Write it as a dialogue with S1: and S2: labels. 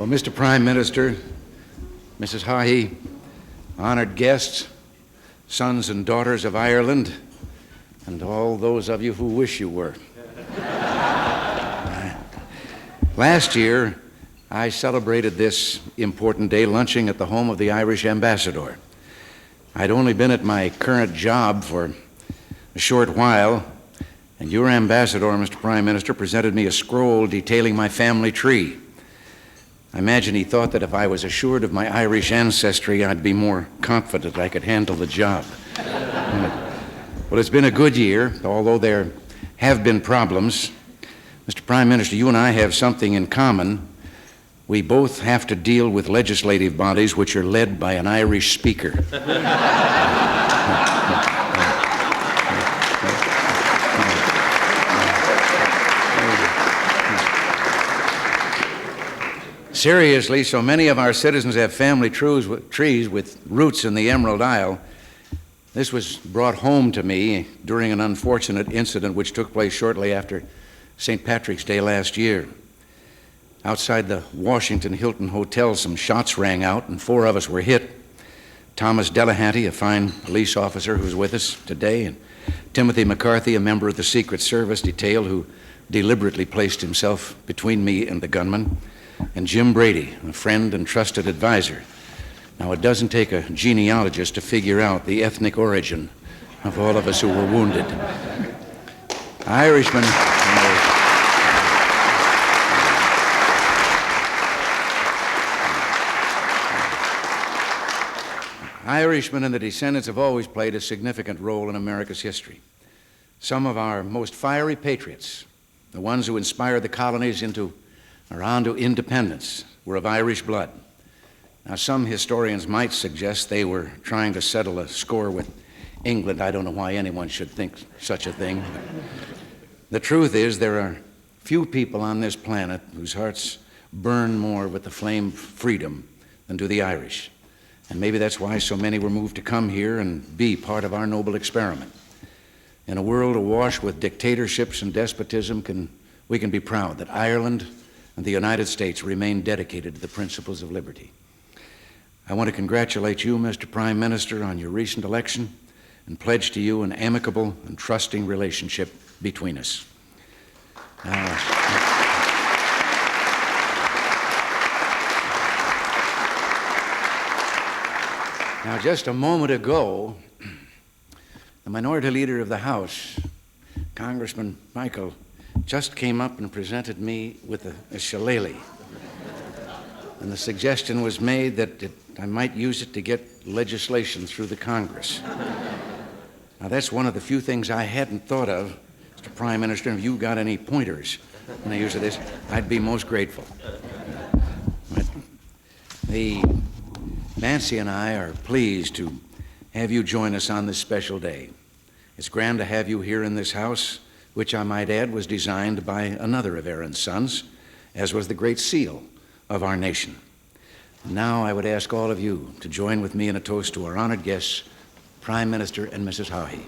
S1: Well, Mr. Prime Minister, Mrs. Haughey, honored guests, sons and daughters of Ireland, and all those of you who wish you were. Last year, I celebrated this important day lunching at the home of the Irish ambassador. I'd only been at my current job for a short while, and your ambassador, Mr. Prime Minister, presented me a scroll detailing my family tree. I imagine he thought that if I was assured of my Irish ancestry, I'd be more confident I could handle the job. Well, it's been a good year, although there have been problems. Mr. Prime Minister, you and I have something in common. We both have to deal with legislative bodies which are led by an Irish speaker. Seriously, so many of our citizens have family trees with roots in the Emerald Isle. This was brought home to me during an unfortunate incident which took place shortly after St. Patrick's Day last year. Outside the Washington Hilton Hotel, some shots rang out and 4 of us were hit. Thomas Delahanty, a fine police officer who's with us today, and Timothy McCarthy, a member of the Secret Service detail who deliberately placed himself between me and the gunman, and Jim Brady, a friend and trusted advisor. Now, it doesn't take a genealogist to figure out the ethnic origin of all of us who were wounded. Irishmen and the descendants have always played a significant role in America's history. Some of our most fiery patriots, the ones who inspired the colonies onto independence, were of Irish blood. Now, some historians might suggest they were trying to settle a score with England. I don't know why anyone should think such a thing. The truth is, there are few people on this planet whose hearts burn more with the flame of freedom than do the Irish. And maybe that's why so many were moved to come here and be part of our noble experiment. In a world awash with dictatorships and despotism, we can be proud that Ireland and the United States remain dedicated to the principles of liberty. I want to congratulate you, Mr. Prime Minister, on your recent election and pledge to you an amicable and trusting relationship between us. Now, just a moment ago, the minority leader of the House, Congressman Michael, just came up and presented me with a shillelagh. And the suggestion was made that I might use it to get legislation through the Congress. Now, that's one of the few things I hadn't thought of. Mr. Prime Minister, if you got any pointers when I use this, I'd be most grateful. But Nancy and I are pleased to have you join us on this special day. It's grand to have you here in this house, which I might add was designed by another of Aaron's sons, as was the Great Seal of our nation. Now I would ask all of you to join with me in a toast to our honored guests, Prime Minister and Mrs. Haughey.